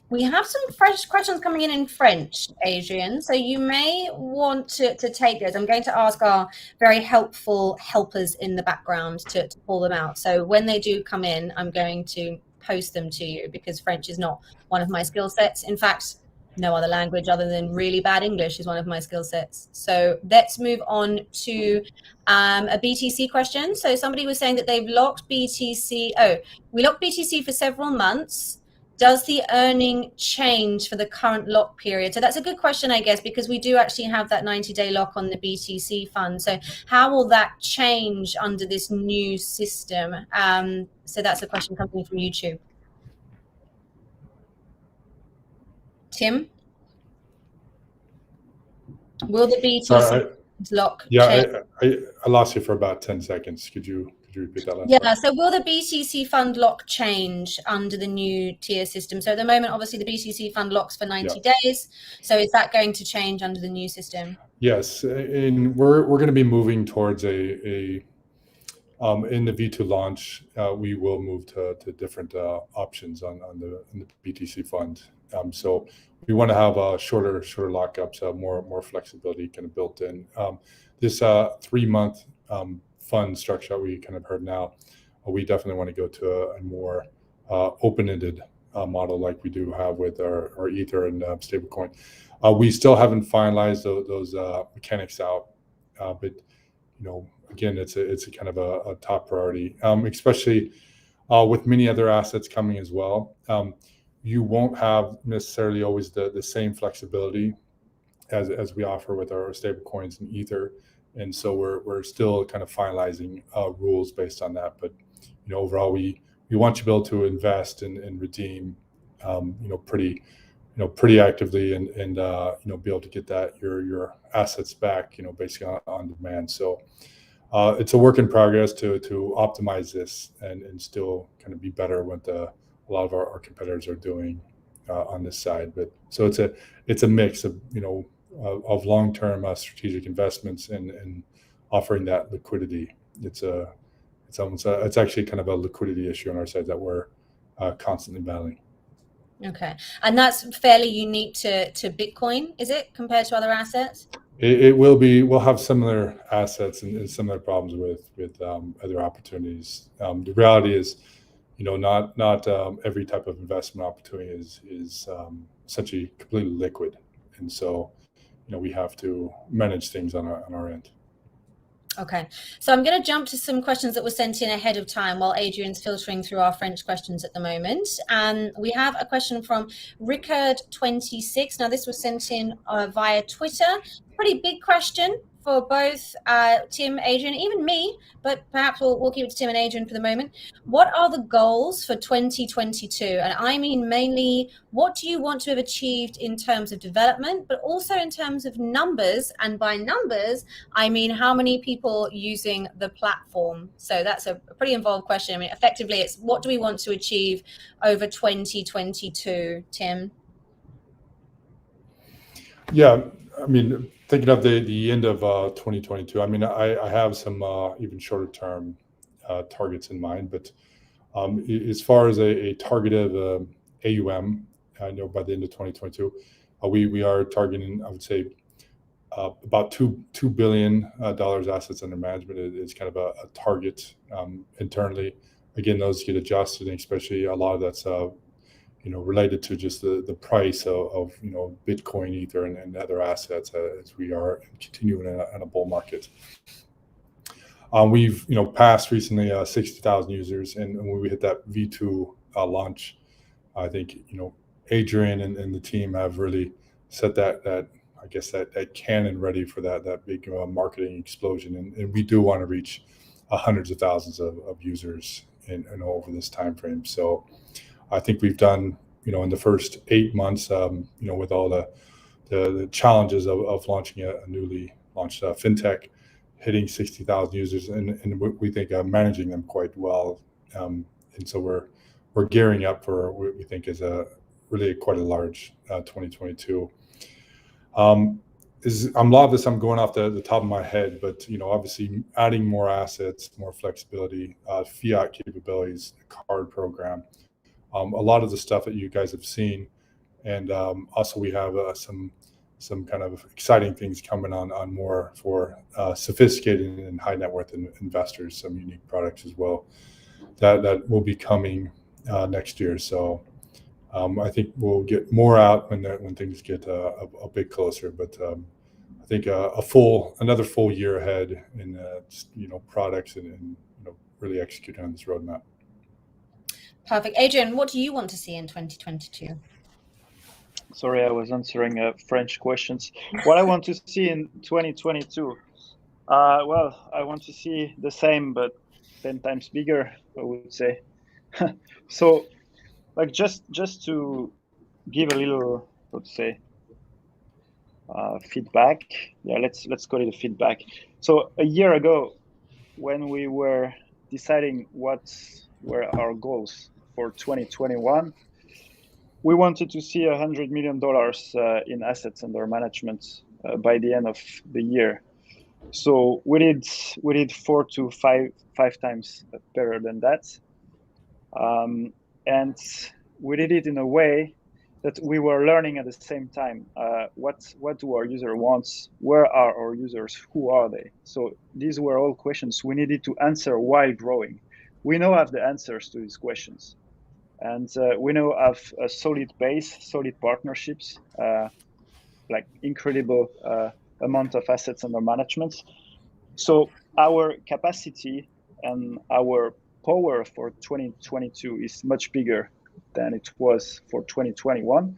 We have some fresh questions coming in French, Adrien, so you may want to take those. I'm going to ask our very helpful helpers in the background to pull them out. So when they do come in, I'm going to post them to you because French is not one of my skill sets. In fact, no other language other than really bad English is one of my skill sets. So let's move on to a BTC question. So somebody was saying that they've locked BTC. Oh, we locked BTC for several months. Does the earning change for the current lock period? So that's a good question, I guess, because we do actually have that 90-day lock on the BTC fund. So how will that change under this new system? So that's a question coming from YouTube. Tim, will the BTC Sorry, lock yeah, change? I lost you for about 10 seconds. Could you repeat that last Yeah, part? so will the BTC Fund lock change under the new tier system? So at the moment, obviously, the BTC Fund locks for 90 days. So is that going to change under the new system? Yes, and we're going to be moving towards in the V2 launch. We will move to different options on the BTC Fund. So we want to have shorter lockups, more flexibility kind of built in. This 3-month fund structure we kind of heard now, we definitely want to go to a more open-ended model like we do have with our Ether and stablecoin. We still haven't finalized those mechanics out, but again, it's a kind of a top priority, especially with many other assets coming as well. You won't have necessarily always the same flexibility as we offer with our stable coins and Ether, and so we're still kind of finalizing rules based on that. But overall, we want you to be able to invest and redeem, pretty actively, and be able to get that your assets back, basically on demand. So it's a work in progress to optimize this and still kind of be better with a lot of our competitors are doing on this side. But so it's a mix of of long-term strategic investments and offering that liquidity. It's actually kind of a liquidity issue on our side that we're constantly battling. Okay, and that's fairly unique to Bitcoin, is it, compared to other assets? It will be. We'll have similar assets and similar problems with other opportunities. The reality is, not every type of investment opportunity is essentially completely liquid, and so we have to manage things on our end. Okay, so I'm going to jump to some questions that were sent in ahead of time while Adrien's filtering through our French questions at the moment. We have a question from Rickard26. Now, this was sent in via Twitter. Pretty big question for both Tim, Adrien, even me, but perhaps we'll keep it to Tim and Adrien for the moment. What are the goals for 2022? And I mean mainly, what do you want to have achieved in terms of development, but also in terms of numbers? And by numbers, I mean how many people using the platform? So that's a pretty involved question. I mean, effectively, it's what do we want to achieve over 2022, Tim? Yeah, I mean, thinking of the end of 2022, I mean, I have some even shorter term targets in mind, but as far as a targeted AUM, I know by the end of 2022, we are targeting, I would say, about $2 billion assets under management is kind of a target internally. Again, those get adjusted, and especially a lot of that's related to just the price of Bitcoin, Ether, and other assets as we are continuing in a bull market. We've passed recently 60,000 users, and when we hit that V2 launch, I think Adrien and the team have really set that cannon ready for that big marketing explosion, and we do want to reach hundreds of thousands of users in over this time frame. So I think we've done in the first 8 months with all the challenges of launching a newly launched fintech, hitting 60,000 users, and we think managing them quite well, and so we're gearing up for what we think is really quite a large 2022. A lot of this I'm going off the top of my head, but obviously adding more assets, more flexibility, fiat capabilities, card program, a lot of the stuff that you guys have seen, and also we have some kind of exciting things coming on more for sophisticated and high net worth investors, some unique products as well that will be coming next year. So I think we'll get more out when things get a bit closer, but I think another full year ahead in products and really executing on this roadmap. Perfect. Adrien, what do you want to see in 2022? Sorry, I was answering French questions. What I want to see in 2022, well, I want to see the same, but 10 times bigger, I would say. So, like just to give a little let's say, feedback. Yeah, let's call it a feedback. So a year ago, when we were deciding what were our goals for 2021, we wanted to see $100 million in assets under management by the end of the year. So we did 4 to 5 times better than that, and we did it in a way that we were learning at the same time. What do our user wants? Where are our users? Who are they? So these were all questions we needed to answer while growing. We now have the answers to these questions, and we now have a solid base, solid partnerships, like incredible amount of assets under management. So our capacity and our power for 2022 is much bigger than it was for 2021.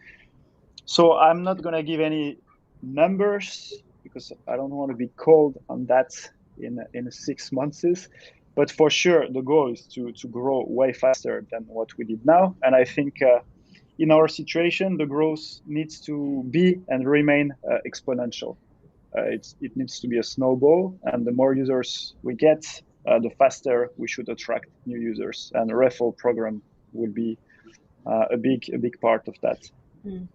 So I'm not going to give any numbers because I don't want to be cold on that in 6 months. But for sure, the goal is to grow way faster than what we did now. And I think in our situation, the growth needs to be and remain exponential. It needs to be a snowball, and the more users we get, the faster we should attract new users. And a referral program will be a big part of that. Mm.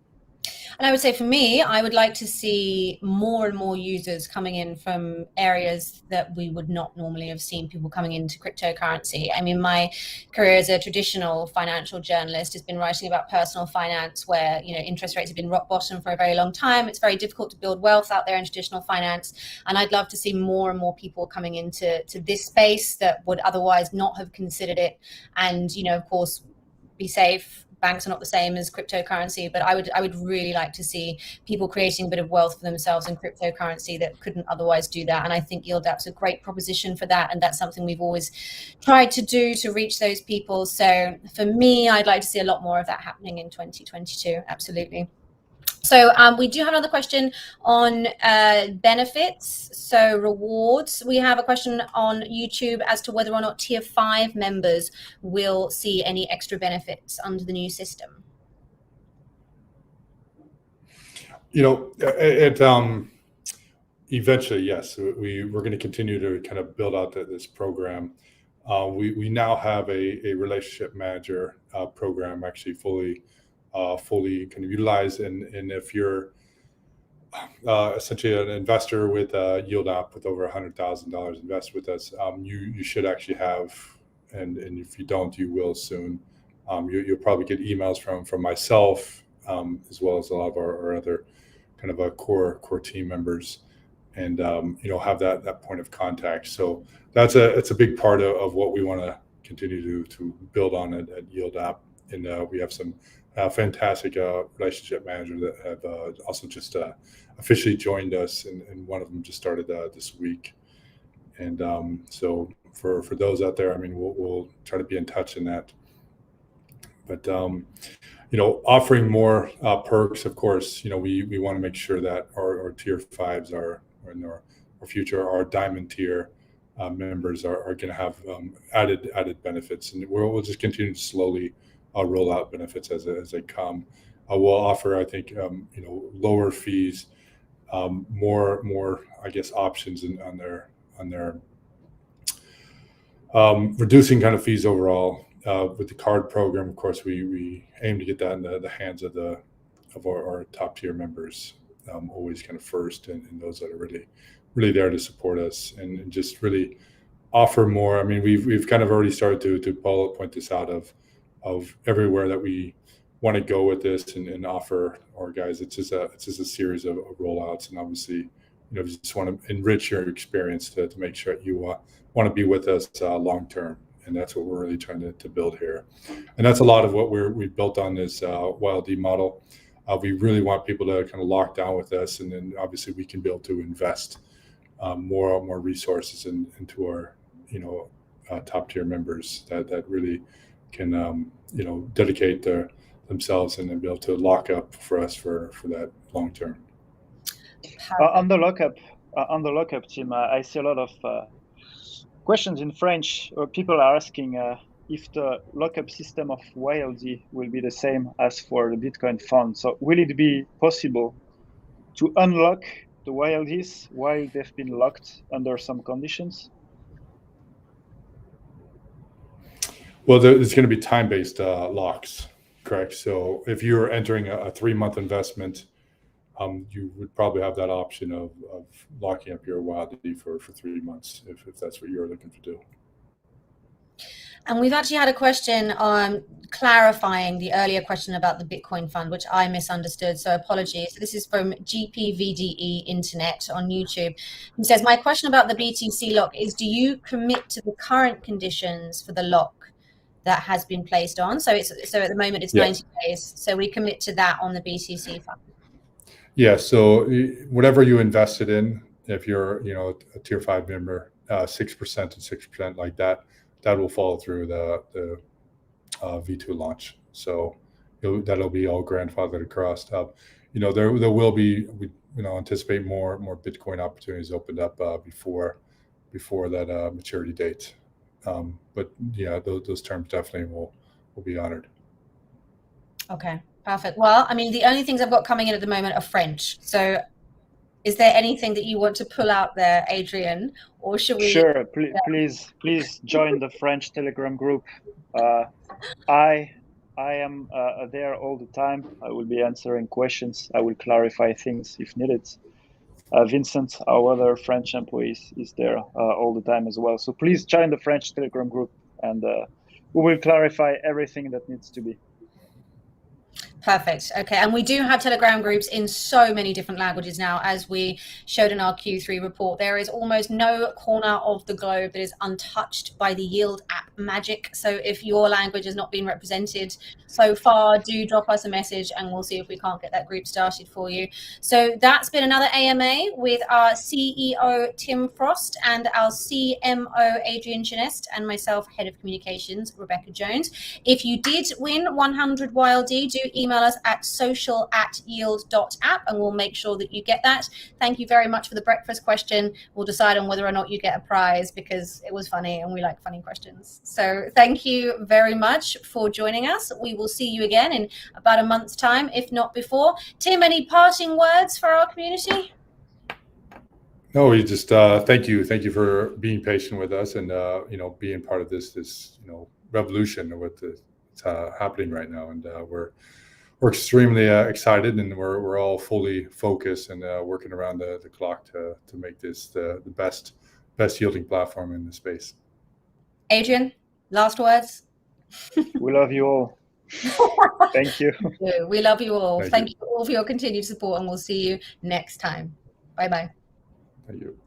And I would say for me, I would like to see more and more users coming in from areas that we would not normally have seen people coming into cryptocurrency. I mean, my career as a traditional financial journalist has been writing about personal finance where, you know, interest rates have been rock bottom for a very long time. It's very difficult to build wealth out there in traditional finance. And I'd love to see more and more people coming into this space that would otherwise not have considered it. And, you know, of course, be safe. Banks are not the same as cryptocurrency, but I would really like to see people creating a bit of wealth for themselves in cryptocurrency that couldn't otherwise do that. And I think YieldApp's a great proposition for that. And that's something we've always tried to do to reach those people. So for me, I'd like to see a lot more of that happening in 2022. Absolutely. So we do have another question on benefits, so rewards. We have a question on YouTube as to whether or not Tier 5 members will see any extra benefits under the new system. You know, eventually, yes, we're going to continue to kind of build out this program. We now have a relationship manager program actually fully kind of utilized, and if you're essentially an investor with YieldApp with over $100,000 invested with us, you should actually have, and if you don't, you will soon. You'll probably get emails from myself as well as a lot of our other kind of core team members, and have that point of contact. So it's a big part of what we want to continue to build on at YieldApp, and we have some fantastic relationship managers that have also just officially joined us, and one of them just started this week. And so for those out there, I mean, we'll try to be in touch in that. But offering more perks, of course, we want to make sure that our Tier 5s are in our future, our Diamond tier members are going to have added benefits, and we'll just continue to slowly roll out benefits as they come. We'll offer, I think, lower fees, more I guess options on their reducing kind of fees overall. With the card program, of course, we aim to get that in the hands of our top tier members, always kind of first, and those that are really there to support us and just really offer more. I mean, we've kind of already started to bullet point this out of everywhere that we want to go with this and offer our guys. It's just a series of rollouts, and obviously, you just want to enrich your experience to make sure that you want to be with us long term, and that's what we're really trying to build here. And that's a lot of what we built on this YLD model. We really want people to kind of lock down with us, and then obviously we can be able to invest more resources into our top tier members that really can dedicate themselves and then be able to lock up for us for that long term. On the lockup team, I see a lot of questions in French. People are asking, if the lockup system of YLD will be the same as for the Bitcoin fund. So will it be possible to unlock the YLDs while they've been locked under some conditions? Well, there's going to be time-based locks, correct? So if you're entering a 3-month investment, you would probably have that option of locking up your YLD for 3 months if that's what you're looking to do. And we've actually had a question on clarifying the earlier question about the Bitcoin fund, which I misunderstood. So apologies. This is from GPVDE Internet on YouTube. He says, my question about the BTC lock is, do you commit to the current conditions for the lock that has been placed on? So at the moment it's 90 days. So we commit to that on the BTC fund. Yeah. So whatever you invested in, if you're, a tier 5 member, 6% and 6% like that will follow through the V2 launch. So that'll be all grandfathered across. There will be, we anticipate more Bitcoin opportunities opened up before that maturity date. But yeah, those terms definitely will be honored. Okay, perfect. Well, I mean, the only things I've got coming in at the moment are French. So is there anything that you want to pull out there, Adrien, or should we? Sure, please join the French Telegram group. I am there all the time. I will be answering questions. I will clarify things if needed. Vincent, our other French employee, is there all the time as well. So please join the French Telegram group, and we will clarify everything that needs to be. Perfect. Okay. And we do have Telegram groups in so many different languages now, as we showed in our Q3 report. There is almost no corner of the globe that is untouched by the Yield app magic. So if your language has not been represented so far, do drop us a message and we'll see if we can't get that group started for you. So that's been another AMA with our CEO, Tim Frost, and our CMO, Adrien Geneste, and myself, Head of Communications, Rebecca Jones. If you did win 100 YLD, do email us at social@yield.app and we'll make sure that you get that. Thank you very much for the breakfast question. We'll decide on whether or not you get a prize because it was funny and we like funny questions. So thank you very much for joining us. We will see you again in about a month's time, if not before. Tim, any parting words for our community? No, we just thank you for being patient with us and being part of this revolution of what's happening right now, and we're extremely excited, and we're all fully focused and working around the clock to make this the best yielding platform in the space. Adrien, last words. We love you all. Thank you. We love you all. Thank you all for your continued support, and we'll see you next time. Bye-bye. Thank you.